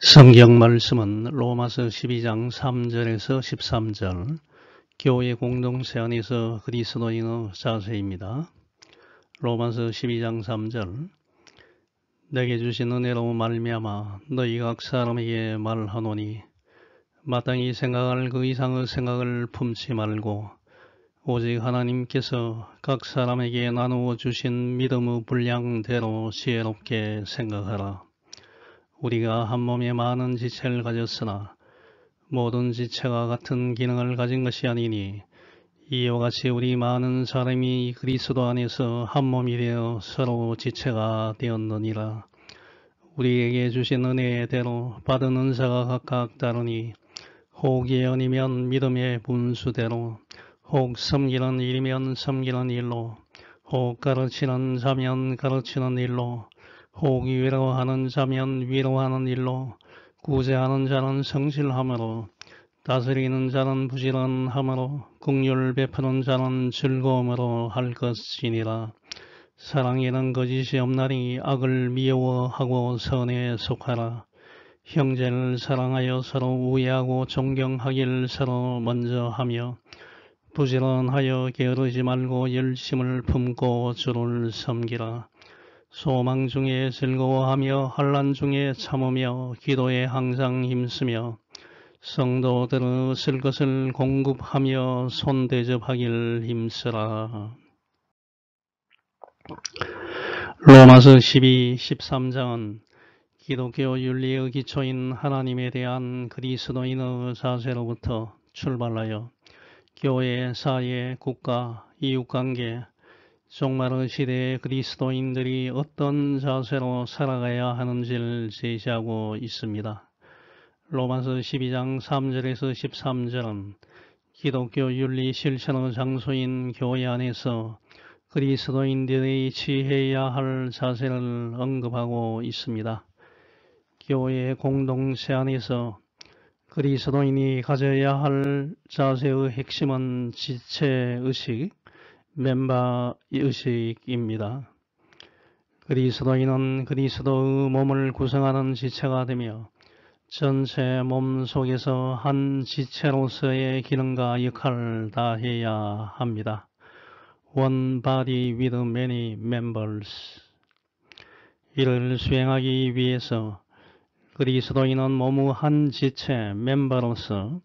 성경 말씀은 로마서 12장 3절에서 13절, 교회 공동체 안에서 그리스도인의 자세입니다. 로마서 12장 3절, 내게 주신 은혜로 말미암아 너희 각 사람에게 말하노니 마땅히 생각할 그 이상의 생각을 품지 말고 오직 하나님께서 각 사람에게 나누어 주신 믿음의 분량대로 지혜롭게 생각하라. 우리가 한 몸에 많은 지체를 가졌으나 모든 지체가 같은 기능을 가진 것이 아니니 이와 같이 우리 많은 사람이 그리스도 안에서 한 몸이 되어 서로 지체가 되었느니라. 우리에게 주신 은혜대로 받은 은사가 각각 다르니 혹 예언이면 믿음의 분수대로, 혹 섬기는 일이면 섬기는 일로, 혹 가르치는 자면 가르치는 일로, 혹 위로하는 자면 위로하는 일로, 구제하는 자는 성실함으로, 다스리는 자는 부지런함으로, 긍휼 베푸는 자는 즐거움으로 할 것이니라. 사랑에는 거짓이 없나니 악을 미워하고 선에 속하라. 형제를 사랑하여 서로 우애하고 존경하기를 서로 먼저 하며 부지런하여 게으르지 말고 열심을 품고 주를 섬기라. 소망 중에 즐거워하며 환난 중에 참으며 기도에 항상 힘쓰며 성도들의 쓸 것을 공급하며 손대접하길 힘쓰라. 로마서 12, 13장은 기독교 윤리의 기초인 하나님에 대한 그리스도인의 자세로부터 출발하여 교회, 사회, 국가, 이웃관계, 종말의 시대의 그리스도인들이 어떤 자세로 살아가야 하는지를 제시하고 있습니다. 로마서 12장 3절에서 13절은 기독교 윤리 실천의 장소인 교회 안에서 그리스도인들이 취해야 할 자세를 언급하고 있습니다. 교회 공동체 안에서 그리스도인이 가져야 할 자세의 핵심은 지체의식, 멤버의식입니다. 그리스도인은 그리스도의 몸을 구성하는 지체가 되며 전체 몸 속에서 한 지체로서의 기능과 역할을 다해야 합니다. One body with many members. 이를 수행하기 위해서 그리스도인은 몸의 한 지체, 멤버로서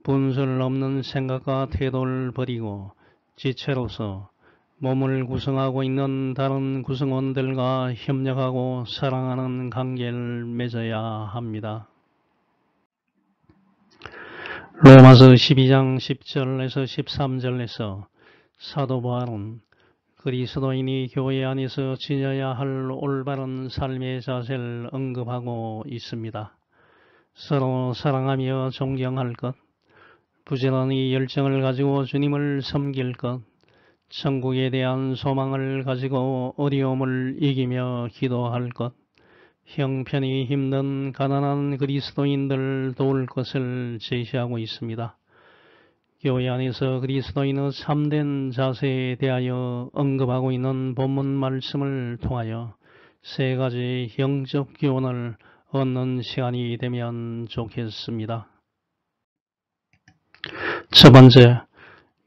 분술 없는 생각과 태도를 버리고 지체로서 몸을 구성하고 있는 다른 구성원들과 협력하고 사랑하는 관계를 맺어야 합니다. 로마서 12장 10절에서 13절에서 사도 바울은 그리스도인이 교회 안에서 지녀야 할 올바른 삶의 자세를 언급하고 있습니다. 서로 사랑하며 존경할 것, 부지런히 열정을 가지고 주님을 섬길 것, 천국에 대한 소망을 가지고 어려움을 이기며 기도할 것, 형편이 힘든 가난한 그리스도인들 도울 것을 제시하고 있습니다. 교회 안에서 그리스도인의 참된 자세에 대하여 언급하고 있는 본문 말씀을 통하여 세 가지 영적 교훈을 얻는 시간이 되면 좋겠습니다. 첫 번째,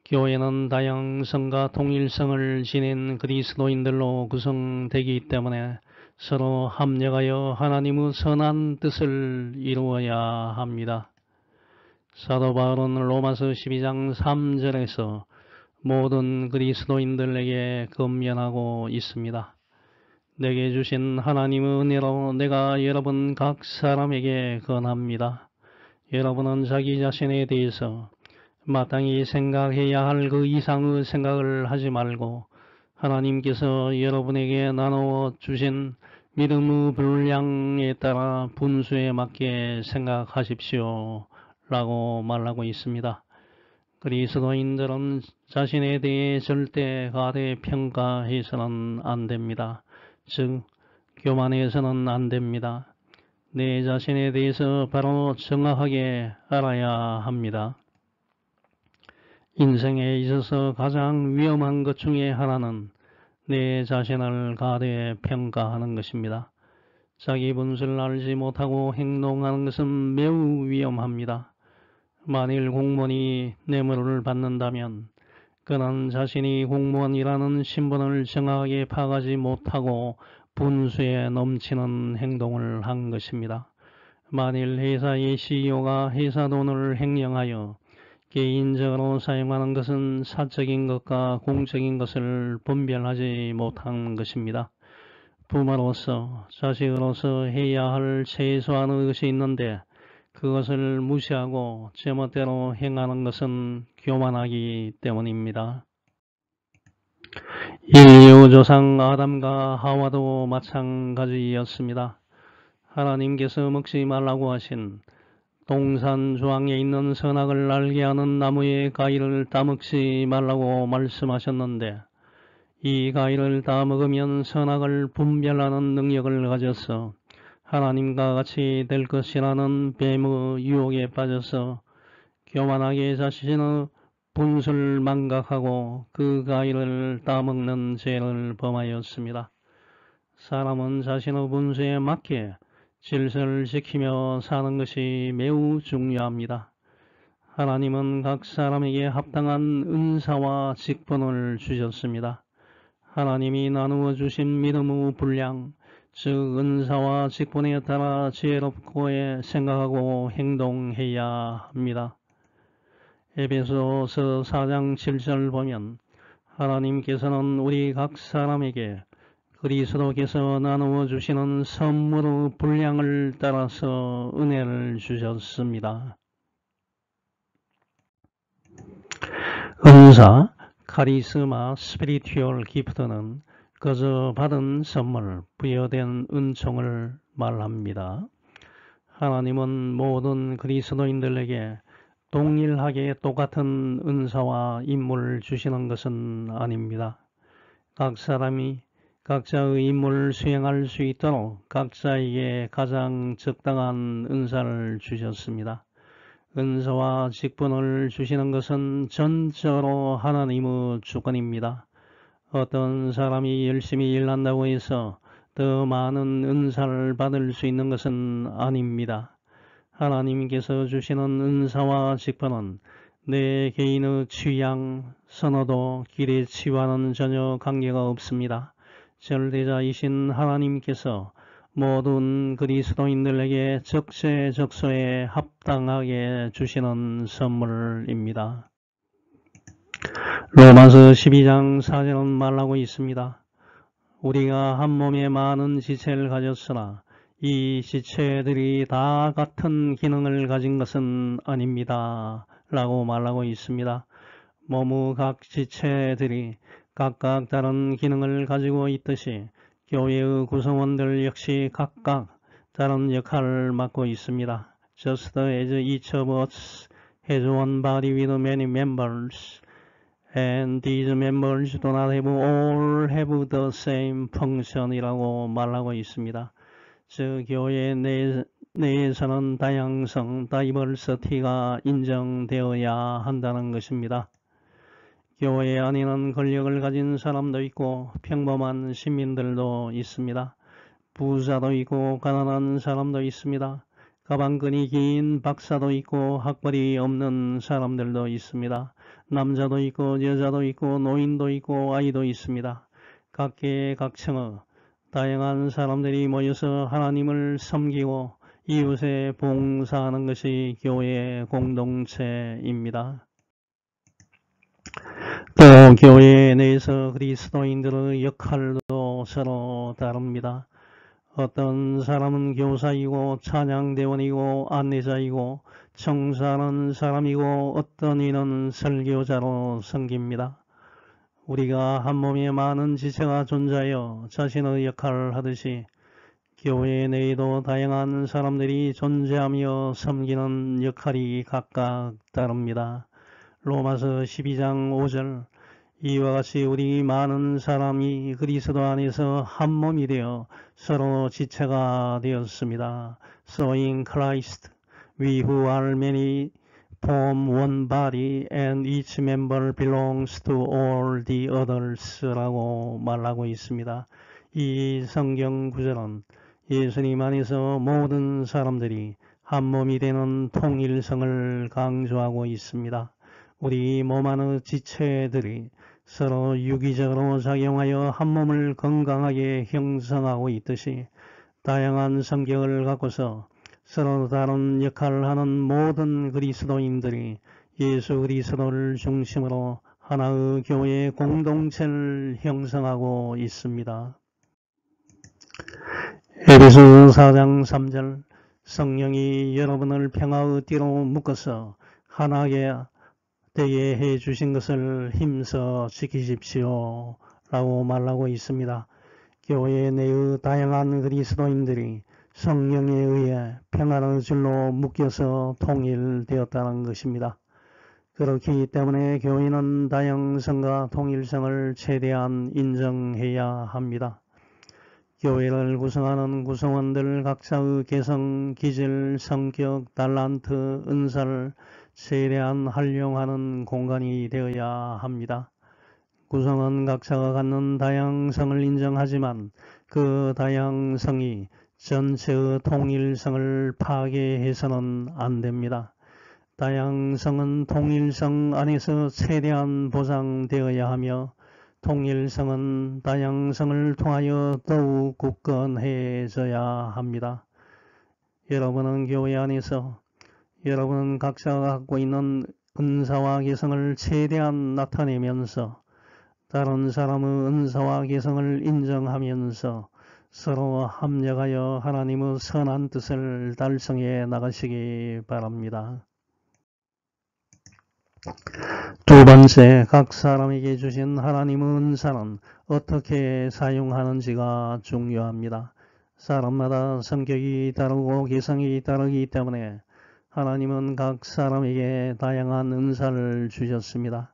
교회는 다양성과 통일성을 지닌 그리스도인들로 구성되기 때문에 서로 합력하여 하나님의 선한 뜻을 이루어야 합니다. 사도 바울은 로마서 12장 3절에서 모든 그리스도인들에게 권면하고 있습니다. 내게 주신 하나님의 은혜로 내가 여러분 각 사람에게 권합니다. 여러분은 자기 자신에 대해서 마땅히 생각해야 할 그 이상의 생각을 하지 말고 하나님께서 여러분에게 나누어 주신 믿음의 분량에 따라 분수에 맞게 생각하십시오 라고 말하고 있습니다. 그리스도인들은 자신에 대해 절대 과대평가해서는 안 됩니다. 즉 교만해서는 안 됩니다. 내 자신에 대해서 바로 정확하게 알아야 합니다. 인생에 있어서 가장 위험한 것 중에 하나는 내 자신을 과대평가하는 것입니다. 자기 분수를 알지 못하고 행동하는 것은 매우 위험합니다. 만일 공무원이 뇌물을 받는다면 그는 자신이 공무원이라는 신분을 정확하게 파악하지 못하고 분수에 넘치는 행동을 한 것입니다. 만일 회사의 CEO가 회사 돈을 횡령하여 개인적으로 사용하는 것은 사적인 것과 공적인 것을 분별하지 못한 것입니다. 부모로서 자식으로서 해야 할 최소한의 것이 있는데 그것을 무시하고 제멋대로 행하는 것은 교만하기 때문입니다. 인류 조상 아담과 하와도 마찬가지였습니다. 하나님께서 먹지 말라고 하신 동산 조항에 있는 선악을 알게 하는 나무의 가위를 따먹지 말라고 말씀하셨는데 이 가위를 따먹으면 선악을 분별하는 능력을 가져서 하나님과 같이 될 것이라는 뱀의 유혹에 빠져서 교만하게 자신의 분수를 망각하고 그 가위를 따먹는 죄를 범하였습니다. 사람은 자신의 분수에 맞게 질서를 지키며 사는 것이 매우 중요합니다. 하나님은 각 사람에게 합당한 은사와 직분을 주셨습니다. 하나님이 나누어 주신 믿음의 분량, 즉 은사와 직분에 따라 지혜롭고 생각하고 행동해야 합니다. 에베소서 4장 7절 보면 하나님께서는 우리 각 사람에게 그리스도께서 나누어 주시는 선물의 분량을 따라서 은혜를 주셨습니다. 은사, 카리스마, 스피리추얼 기프트는 그저 받은 선물, 부여된 은총을 말합니다. 하나님은 모든 그리스도인들에게 동일하게 똑같은 은사와 임무를 주시는 것은 아닙니다. 각 사람이 각자의 임무를 수행할 수 있도록 각자에게 가장 적당한 은사를 주셨습니다. 은사와 직분을 주시는 것은 전적으로 하나님의 주권입니다. 어떤 사람이 열심히 일한다고 해서 더 많은 은사를 받을 수 있는 것은 아닙니다. 하나님께서 주시는 은사와 직분은 내 개인의 취향, 선호도, 기대치와는 전혀 관계가 없습니다. 절대자이신 하나님께서 모든 그리스도인들에게 적재적소에 합당하게 주시는 선물입니다. 로마서 12장 4절은 말하고 있습니다. 우리가 한 몸에 많은 지체를 가졌으나 이 지체들이 다 같은 기능을 가진 것은 아닙니다. 라고 말하고 있습니다. 몸의 각 지체들이 각각 다른 기능을 가지고 있듯이 교회의 구성원들 역시 각각 다른 역할을 맡고 있습니다. Just as each of us has one body with many members, and these members do not all have the same function이라고 말하고 있습니다. 즉 교회 내에서는 다양성, 다이버시티가 인정되어야 한다는 것입니다. 교회 안에는 권력을 가진 사람도 있고 평범한 시민들도 있습니다. 부자도 있고 가난한 사람도 있습니다. 가방끈이 긴 박사도 있고 학벌이 없는 사람들도 있습니다. 남자도 있고 여자도 있고 노인도 있고 아이도 있습니다. 각계각층의 다양한 사람들이 모여서 하나님을 섬기고 이웃에 봉사하는 것이 교회 공동체입니다. 또 교회 내에서 그리스도인들의 역할도 서로 다릅니다. 어떤 사람은 교사이고 찬양대원이고 안내자이고 청소하는 사람이고 어떤 이는 설교자로 섬깁니다. 우리가 한 몸에 많은 지체가 존재하여 자신의 역할을 하듯이 교회 내에도 다양한 사람들이 존재하며 섬기는 역할이 각각 다릅니다. 로마서 12장 5절 이와 같이 우리 많은 사람이 그리스도 안에서 한 몸이 되어 서로 지체가 되었습니다. So in Christ we who are many form one body and each member belongs to all the others 라고 말하고 있습니다. 이 성경 구절은 예수님 안에서 모든 사람들이 한 몸이 되는 통일성을 강조하고 있습니다. 우리 몸 안의 지체들이 서로 유기적으로 작용하여 한 몸을 건강하게 형성하고 있듯이 다양한 성격을 갖고서 서로 다른 역할을 하는 모든 그리스도인들이 예수 그리스도를 중심으로 하나의 교회 공동체를 형성하고 있습니다. 에베소 4장 3절 성령이 여러분을 평화의 띠로 묶어서 하나게 되게 해주신 것을 힘써 지키십시오 라고 말하고 있습니다. 교회 내의 다양한 그리스도인들이 성령에 의해 평화의 줄로 묶여서 통일되었다는 것입니다. 그렇기 때문에 교회는 다양성과 통일성을 최대한 인정해야 합니다. 교회를 구성하는 구성원들 각자의 개성, 기질, 성격, 달란트, 은사를 최대한 활용하는 공간이 되어야 합니다. 구성원 각자가 갖는 다양성을 인정하지만 그 다양성이 전체의 통일성을 파괴해서는 안 됩니다. 다양성은 통일성 안에서 최대한 보장되어야 하며 통일성은 다양성을 통하여 더욱 굳건해져야 합니다. 여러분은 교회 안에서 여러분은 각자가 갖고 있는 은사와 개성을 최대한 나타내면서 다른 사람의 은사와 개성을 인정하면서 서로 합력하여 하나님의 선한 뜻을 달성해 나가시기 바랍니다. 두 번째, 각 사람에게 주신 하나님의 은사는 어떻게 사용하는지가 중요합니다. 사람마다 성격이 다르고 개성이 다르기 때문에 하나님은 각 사람에게 다양한 은사를 주셨습니다.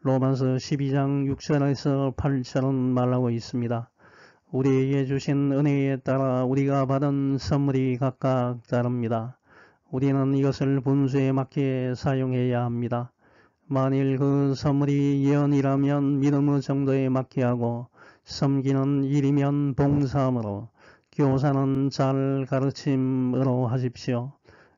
로마서 12장 6절에서 8절은 말하고 있습니다. 우리에게 주신 은혜에 따라 우리가 받은 선물이 각각 다릅니다. 우리는 이것을 분수에 맞게 사용해야 합니다. 만일 그 선물이 예언이라면 믿음의 정도에 맞게 하고, 섬기는 일이면 봉사함으로, 교사는 잘 가르침으로 하십시오.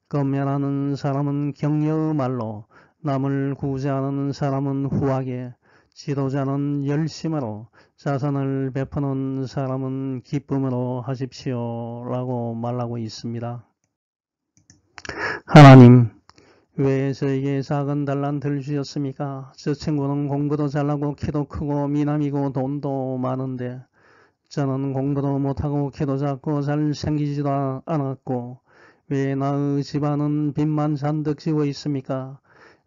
건면하는 사람은 격려의 말로, 남을 구제하는 사람은 후하게, 지도자는 열심으로, 자선을 베푸는 사람은 기쁨으로 하십시오 라고 말하고 있습니다. 하나님, 왜 저에게 작은 달란트를 주셨습니까? 저 친구는 공부도 잘하고 키도 크고 미남이고 돈도 많은데 저는 공부도 못하고 키도 작고 잘생기지도 않았고 왜 나의 집안은 빚만 잔뜩 지고 있습니까?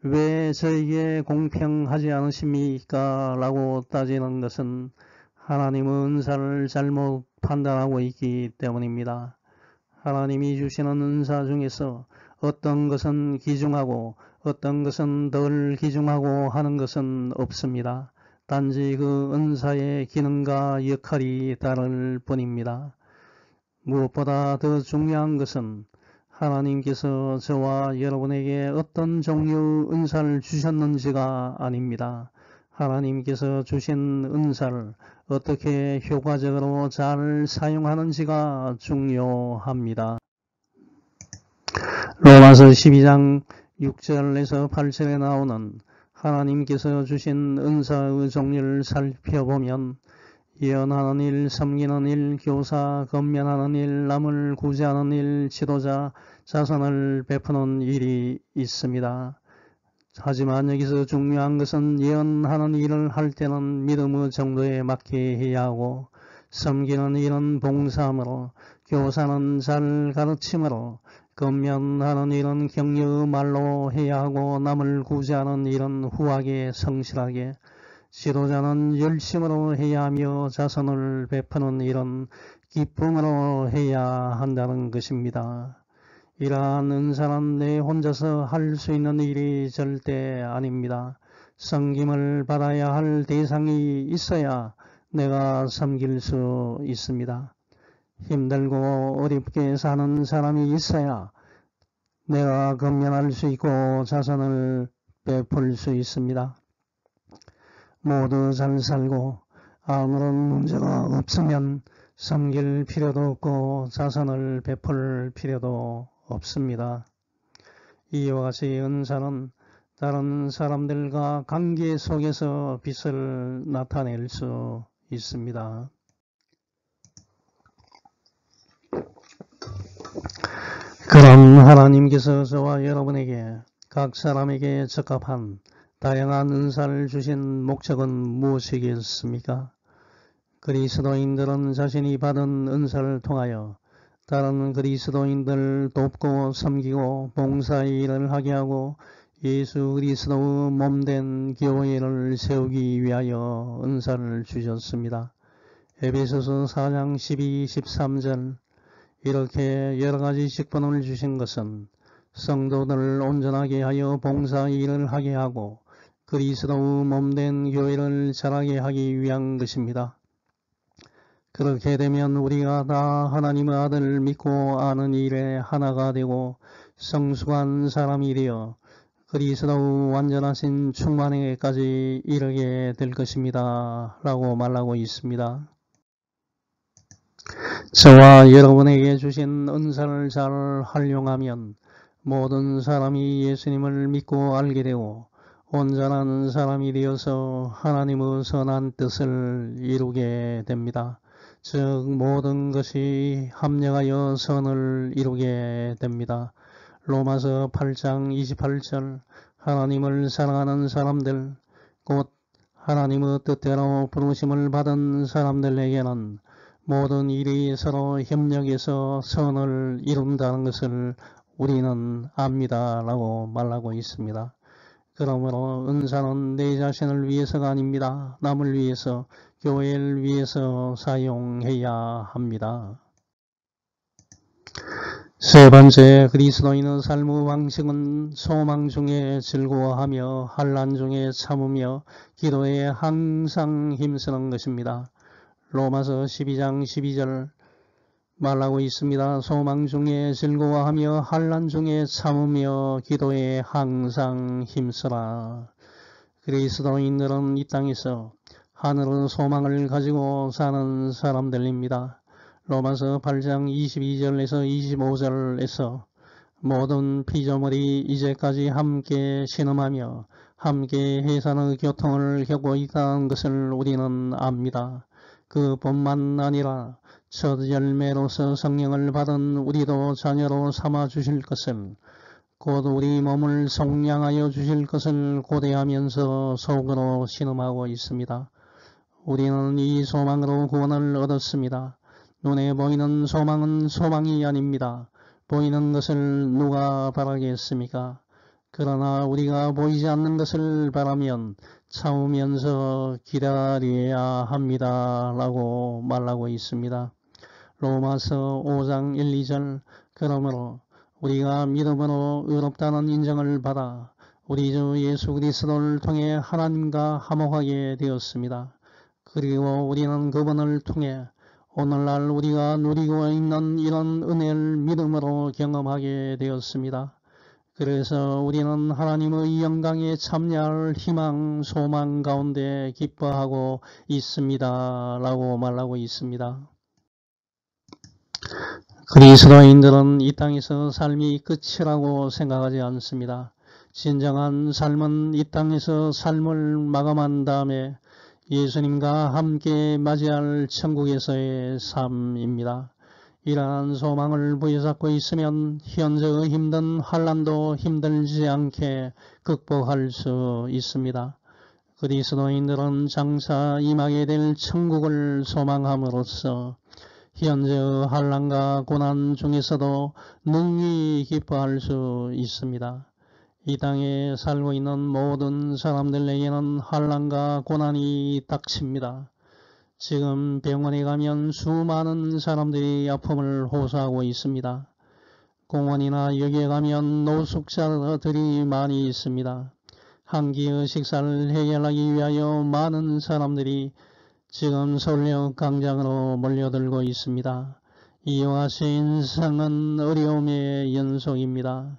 왜 저에게 공평하지 않으십니까? 라고 따지는 것은 하나님의 은사를 잘못 판단하고 있기 때문입니다. 하나님이 주시는 은사 중에서 어떤 것은 귀중하고 어떤 것은 덜 귀중하고 하는 것은 없습니다. 단지 그 은사의 기능과 역할이 다를 뿐입니다. 무엇보다 더 중요한 것은 하나님께서 저와 여러분에게 어떤 종류의 은사를 주셨는지가 아닙니다. 하나님께서 주신 은사를 어떻게 효과적으로 잘 사용하는지가 중요합니다. 로마서 12장 6절에서 8절에 나오는 하나님께서 주신 은사의 종류를 살펴보면 예언하는 일, 섬기는 일, 교사, 건면하는 일, 남을 구제하는 일, 지도자, 자선을 베푸는 일이 있습니다. 하지만 여기서 중요한 것은 예언하는 일을 할 때는 믿음의 정도에 맞게 해야 하고 섬기는 일은 봉사함으로 교사는 잘 가르침으로 건면하는 일은 격려의 말로 해야 하고 남을 구제하는 일은 후하게 성실하게 지도자는 열심으로 해야 하며 자선을 베푸는 일은 기쁨으로 해야 한다는 것입니다. 이러한 은사는 내 혼자서 할 수 있는 일이 절대 아닙니다. 섬김을 받아야 할 대상이 있어야 내가 섬길 수 있습니다. 힘들고 어렵게 사는 사람이 있어야 내가 건면할 수 있고 자선을 베풀 수 있습니다. 모두 잘 살고 아무런 문제가 없으면 섬길 필요도 없고 자선을 베풀 필요도 없습니다. 이와 같이 은사는 다른 사람들과 관계 속에서 빛을 나타낼 수 있습니다. 그럼 하나님께서 저와 여러분에게 각 사람에게 적합한 다양한 은사를 주신 목적은 무엇이겠습니까? 그리스도인들은 자신이 받은 은사를 통하여 다른 그리스도인들 돕고 섬기고 봉사의 일을 하게 하고 예수 그리스도의 몸된 교회를 세우기 위하여 은사를 주셨습니다. 에베소서 4장 12, 13절 이렇게 여러가지 직분을 주신 것은 성도들을 온전하게 하여 봉사 일을 하게 하고 그리스도의 몸된 교회를 자라게 하기 위한 것입니다. 그렇게 되면 우리가 다 하나님의 아들을 믿고 아는 일에 하나가 되고 성숙한 사람이 되어 그리스도의 완전하신 충만에까지 이르게 될 것입니다. 라고 말하고 있습니다. 저와 여러분에게 주신 은사를 잘 활용하면 모든 사람이 예수님을 믿고 알게 되고 온전한 사람이 되어서 하나님의 선한 뜻을 이루게 됩니다. 즉 모든 것이 합력하여 선을 이루게 됩니다. 로마서 8장 28절 하나님을 사랑하는 사람들 곧 하나님의 뜻대로 부르심을 받은 사람들에게는 모든 일이 서로 협력해서 선을 이룬다는 것을 우리는 압니다. 라고 말하고 있습니다. 그러므로 은사는 내 자신을 위해서가 아닙니다. 남을 위해서, 교회를 위해서 사용해야 합니다. 세 번째, 그리스도인의 삶의 방식은 소망 중에 즐거워하며 환난 중에 참으며 기도에 항상 힘쓰는 것입니다. 로마서 12장 12절 말하고 있습니다. 소망 중에 즐거워하며 환난 중에 참으며 기도에 항상 힘쓰라. 그리스도인들은 이 땅에서 하늘의 소망을 가지고 사는 사람들입니다. 로마서 8장 22절에서 25절에서 모든 피조물이 이제까지 함께 신음하며 함께 해산의 교통을 겪고 있다는 것을 우리는 압니다. 그뿐만 아니라 첫 열매로서 성령을 받은 우리도 자녀로 삼아 주실 것을 곧 우리 몸을 속량하여 주실 것을 고대하면서 속으로 신음하고 있습니다. 우리는 이 소망으로 구원을 얻었습니다. 눈에 보이는 소망은 소망이 아닙니다. 보이는 것을 누가 바라겠습니까? 그러나 우리가 보이지 않는 것을 바라면 참으면서 기다려야 합니다. 라고 말하고 있습니다. 로마서 5장 1, 2절 그러므로 우리가 믿음으로 의롭다는 인정을 받아 우리 주 예수 그리스도를 통해 하나님과 화목하게 되었습니다. 그리고 우리는 그분을 통해 오늘날 우리가 누리고 있는 이런 은혜를 믿음으로 경험하게 되었습니다. 그래서 우리는 하나님의 영광에 참여할 희망, 소망 가운데 기뻐하고 있습니다. 라고 말하고 있습니다. 그리스도인들은 이 땅에서 삶이 끝이라고 생각하지 않습니다. 진정한 삶은 이 땅에서 삶을 마감한 다음에 예수님과 함께 맞이할 천국에서의 삶입니다. 이러한 소망을 부여잡고 있으면 현재의 힘든 환난도 힘들지 않게 극복할 수 있습니다. 그리스도인들은 장차 임하게 될 천국을 소망함으로써 현재의 환난과 고난 중에서도 능히 기뻐할 수 있습니다. 이 땅에 살고 있는 모든 사람들에게는 환난과 고난이 닥칩니다. 지금 병원에 가면 수많은 사람들이 아픔을 호소하고 있습니다. 공원이나 여기에 가면 노숙자들이 많이 있습니다. 한 끼의 식사를 해결하기 위하여 많은 사람들이 지금 서울역 광장으로 몰려들고 있습니다. 이와 같이 인생은 어려움의 연속입니다.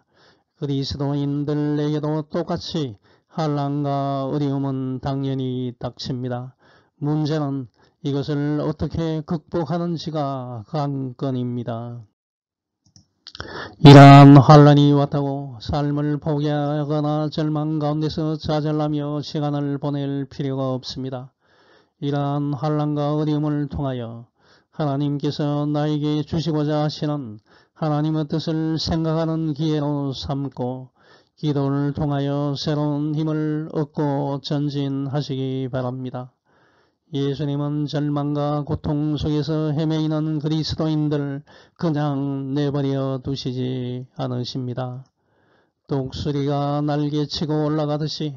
그리스도인들에게도 똑같이 환난과 어려움은 당연히 닥칩니다. 문제는 이것을 어떻게 극복하는지가 관건입니다. 이러한 환란이 왔다고 삶을 포기하거나 절망 가운데서 좌절하며 시간을 보낼 필요가 없습니다. 이러한 환란과 어려움을 통하여 하나님께서 나에게 주시고자 하시는 하나님의 뜻을 생각하는 기회로 삼고 기도를 통하여 새로운 힘을 얻고 전진하시기 바랍니다. 예수님은 절망과 고통 속에서 헤매이는 그리스도인들 그냥 내버려 두시지 않으십니다. 독수리가 날개치고 올라가듯이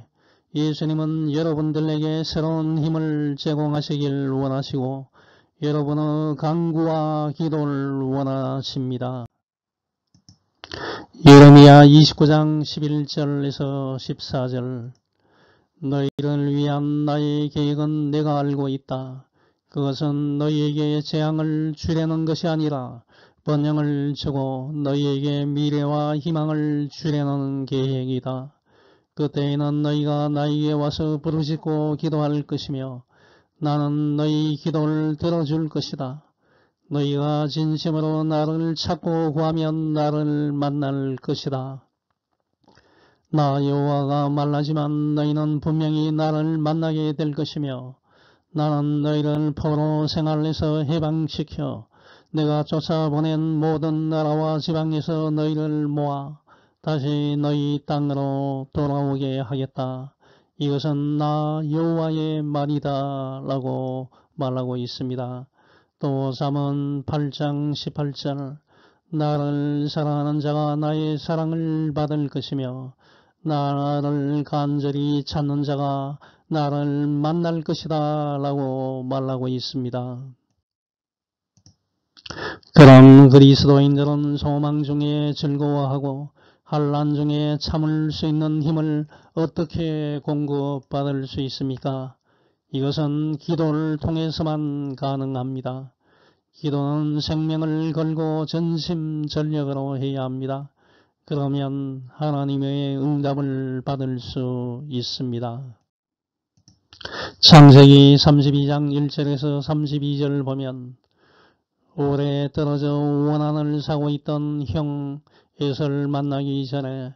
예수님은 여러분들에게 새로운 힘을 제공하시길 원하시고 여러분의 간구와 기도를 원하십니다. 예레미야 29장 11절에서 14절 너희를 위한 나의 계획은 내가 알고 있다. 그것은 너희에게 재앙을 주려는 것이 아니라 번영을 주고 너희에게 미래와 희망을 주려는 계획이다. 그때에는 너희가 나에게 와서 부르짖고 기도할 것이며 나는 너희 기도를 들어줄 것이다. 너희가 진심으로 나를 찾고 구하면 나를 만날 것이다. 나 여호와가 말하지만 너희는 분명히 나를 만나게 될 것이며 나는 너희를 포로 생활에서 해방시켜 내가 쫓아보낸 모든 나라와 지방에서 너희를 모아 다시 너희 땅으로 돌아오게 하겠다. 이것은 나 여호와의 말이다 라고 말하고 있습니다. 또 잠언 8장 18절 나를 사랑하는 자가 나의 사랑을 받을 것이며 나를 간절히 찾는 자가 나를 만날 것이다 라고 말하고 있습니다. 그런 그리스도인들은 소망 중에 즐거워하고 환난 중에 참을 수 있는 힘을 어떻게 공급받을 수 있습니까? 이것은 기도를 통해서만 가능합니다. 기도는 생명을 걸고 전심전력으로 해야 합니다. 그러면 하나님의 응답을 받을 수 있습니다. 창세기 32장 1절에서 32절을 보면 오래 떨어져 원한을 사고 있던 형 에서를 만나기 전에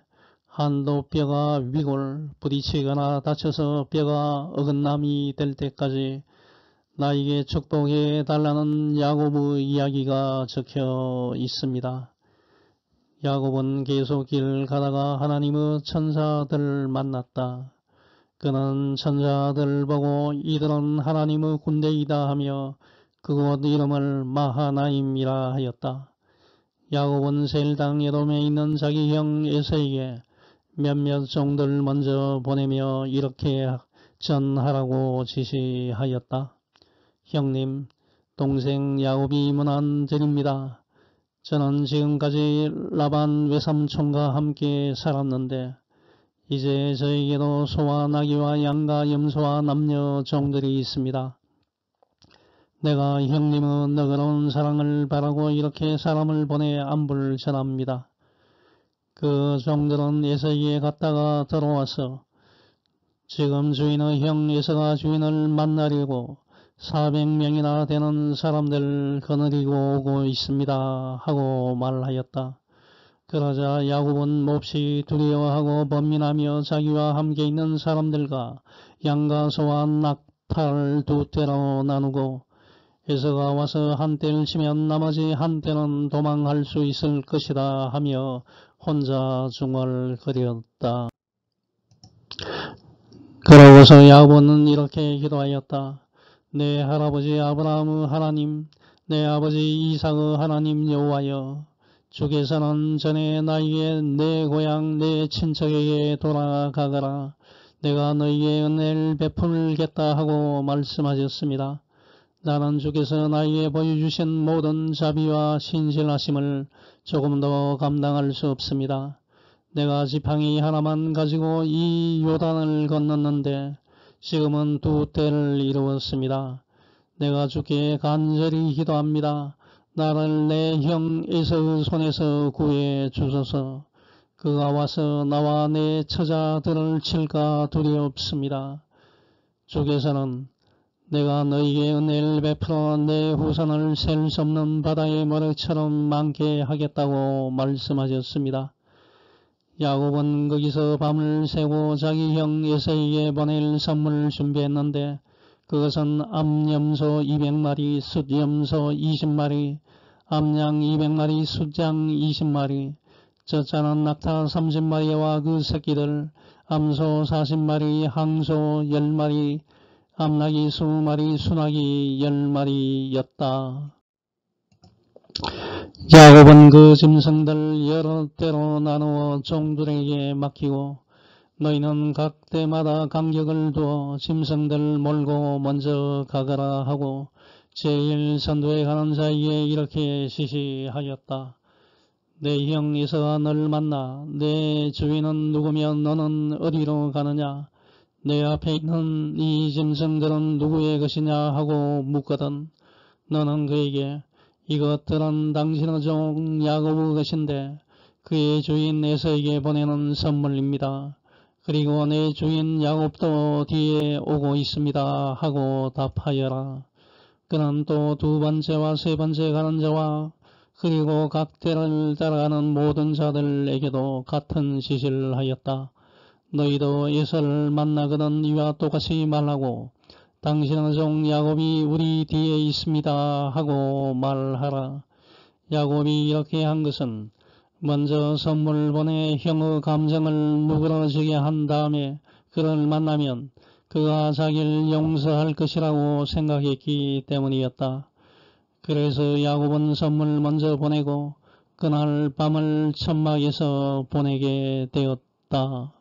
한도 뼈가 위골 부딪히거나 다쳐서 뼈가 어긋남이 될 때까지 나에게 축복해 달라는 야곱의 이야기가 적혀 있습니다. 야곱은 계속 길을 가다가 하나님의 천사들을 만났다. 그는 천사들을 보고 이들은 하나님의 군대이다 하며 그곳 이름을 마하나임이라 하였다. 야곱은 세일 땅 에돔에 있는 자기 형 에서에게 몇몇 종들을 먼저 보내며 이렇게 전하라고 지시하였다. 형님, 동생 야곱이 문안 드립니다. 저는 지금까지 라반 외삼촌과 함께 살았는데 이제 저에게도 소와 나귀와 양과 염소와 남녀 종들이 있습니다. 내가 형님의 너그러운 사랑을 바라고 이렇게 사람을 보내 안부를 전합니다. 그 종들은 에서에게 갔다가 들어와서 지금 주인의 형 에서가 주인을 만나려고 400명이나 되는 사람들 거느리고 오고 있습니다 하고 말하였다. 그러자 야곱은 몹시 두려워하고 번민하며 자기와 함께 있는 사람들과 양과 소와 낙타를 두 떼로 나누고 에서가 와서 한 떼를 치면 나머지 한 떼는 도망할 수 있을 것이다 하며 혼자 중얼거렸다. 그러고서 야곱은 이렇게 기도하였다. 내 할아버지 아브라함의 하나님, 내 아버지 이삭의 하나님 여호와여, 주께서는 전에 나에게 내 고향 내 친척에게 돌아가거라. 내가 너희에게 은혜를 베풀겠다 하고 말씀하셨습니다. 나는 주께서 나에게 보여주신 모든 자비와 신실하심을 조금도 감당할 수 없습니다. 내가 지팡이 하나만 가지고 이 요단을 건넜는데 지금은 두 떼를 이루었습니다. 내가 주께 간절히 기도합니다. 나를 내 형 에서의 손에서 구해 주소서. 그가 와서 나와 내 처자들을 칠까 두렵습니다. 주께서는 내가 너희에게 은혜를 베풀어 내 후손을 셀 수 없는 바다의 모래처럼 많게 하겠다고 말씀하셨습니다. 야곱은 거기서 밤을 새고 자기 형 에사이에게 보낼 선물을 준비했는데 그것은 암염소 200마리, 숫염소 20마리, 암양 200마리, 숫양 20마리, 젖자는 낙타 30마리와 그 새끼들, 암소 40마리, 항소 10마리, 암낙이 20마리, 순낙이 10마리였다. 야곱은 그 짐승들 여러 때로 나누어 종들에게 맡기고 너희는 각 때마다 간격을 두어 짐승들 몰고 먼저 가거라 하고 제일 선두에 가는 자에게 이렇게 지시하였다. 내 형 에서가 너를 만나 내 주인은 누구며 너는 어디로 가느냐 내 앞에 있는 이 짐승들은 누구의 것이냐 하고 묻거든 너는 그에게 이것들은 당신의 종 야곱의 것인데 그의 주인 에서에게 보내는 선물입니다. 그리고 내 주인 야곱도 뒤에 오고 있습니다 하고 답하여라. 그는 또 두 번째와 세 번째 가는 자와 그리고 각 때를 따라가는 모든 자들에게도 같은 지시를 하였다. 너희도 에서를 만나거든 이와 똑같이 말하고 당신의 종 야곱이 우리 뒤에 있습니다 하고 말하라. 야곱이 이렇게 한 것은 먼저 선물을 보내 형의 감정을 누그러지게 한 다음에 그를 만나면 그가 자기를 용서할 것이라고 생각했기 때문이었다. 그래서 야곱은 선물을 먼저 보내고 그날 밤을 천막에서 보내게 되었다.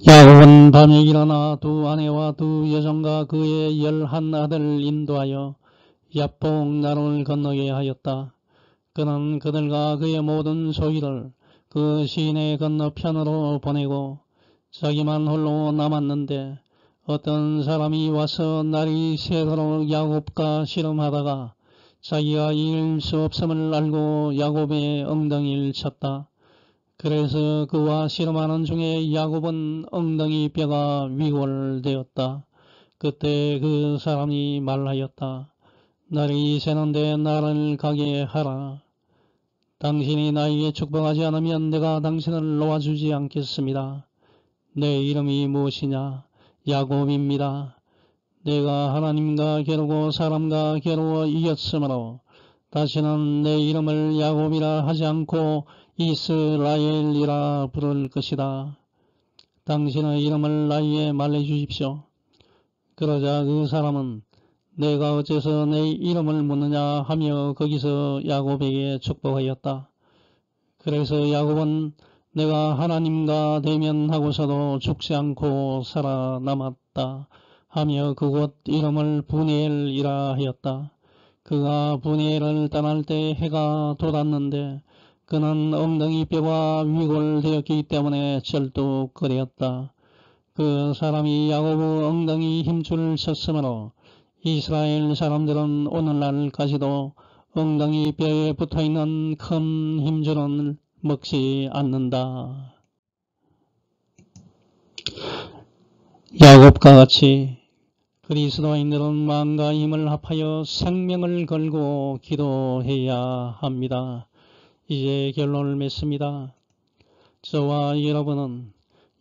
야곱은 밤에 일어나 두 아내와 두 여종과 그의 11 아들을 인도하여 야복 나루를 건너게 하였다. 그는 그들과 그의 모든 소유를 그 시내 건너편으로 보내고 자기만 홀로 남았는데 어떤 사람이 와서 날이 새도록 야곱과 씨름하다가 자기가 이길 수 없음을 알고 야곱의 엉덩이를 쳤다. 그래서 그와 씨름하는 중에 야곱은 엉덩이 뼈가 위골되었다. 그때 그 사람이 말하였다. 날이 새는데 나를 가게 하라. 당신이 나에게 축복하지 않으면 내가 당신을 놓아주지 않겠습니다. 내 이름이 무엇이냐? 야곱입니다. 내가 하나님과 겨루고 사람과 겨루어 이겼으므로 다시는 내 이름을 야곱이라 하지 않고 이스라엘이라 부를 것이다. 당신의 이름을 나에게 말해주십시오. 그러자 그 사람은 내가 어째서 내 이름을 묻느냐 하며 거기서 야곱에게 축복하였다. 그래서 야곱은 내가 하나님과 대면하고서도 죽지 않고 살아남았다 하며 그곳 이름을 브니엘이라 하였다. 그가 브니엘을 떠날 때 해가 돋았는데 그는 엉덩이 뼈가 위골되었기 때문에 절뚝거렸다. 그 사람이 야곱의 엉덩이 힘줄 쳤으므로 이스라엘 사람들은 오늘날까지도 엉덩이 뼈에 붙어있는 큰 힘줄은 먹지 않는다. 야곱과 같이 그리스도인들은 마음과 힘을 합하여 생명을 걸고 기도해야 합니다. 이제 결론을 맺습니다. 저와 여러분은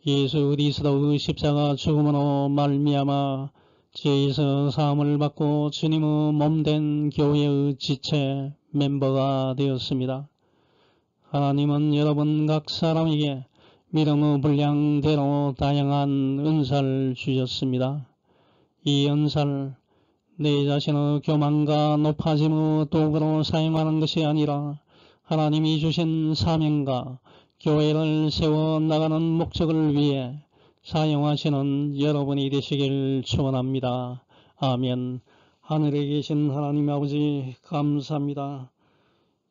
예수 그리스도의 십자가 죽음으로 말미암아 죄에서 사함을 받고 주님의 몸된 교회의 지체 멤버가 되었습니다. 하나님은 여러분 각 사람에게 믿음의 분량대로 다양한 은사를 주셨습니다. 이 은사를 내 자신의 교만과 높아짐의 도구로 사용하는 것이 아니라 하나님이 주신 사명과 교회를 세워나가는 목적을 위해 사용하시는 여러분이 되시길 축원합니다. 아멘. 하늘에 계신 하나님 아버지 감사합니다.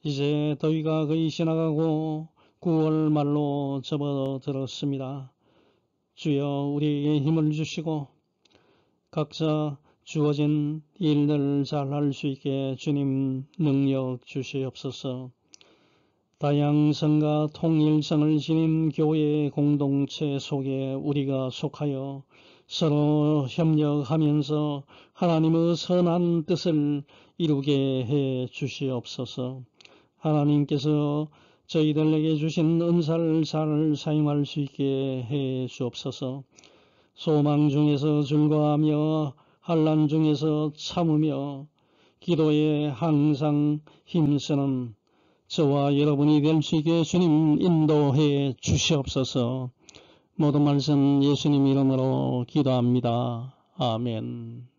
이제 더위가 거의 지나가고 9월 말로 접어들었습니다. 주여 우리에게 힘을 주시고 각자 주어진 일들을 잘 할 수 있게 주님 능력 주시옵소서. 다양성과 통일성을 지닌 교회 공동체 속에 우리가 속하여 서로 협력하면서 하나님의 선한 뜻을 이루게 해 주시옵소서. 하나님께서 저희들에게 주신 은사를 잘 사용할 수 있게 해 주옵소서. 소망 중에서 즐거워하며 환난 중에서 참으며 기도에 항상 힘쓰는 저와 여러분이 될 수 있게 주님 인도해 주시옵소서. 모든 말씀 예수님 이름으로 기도합니다. 아멘.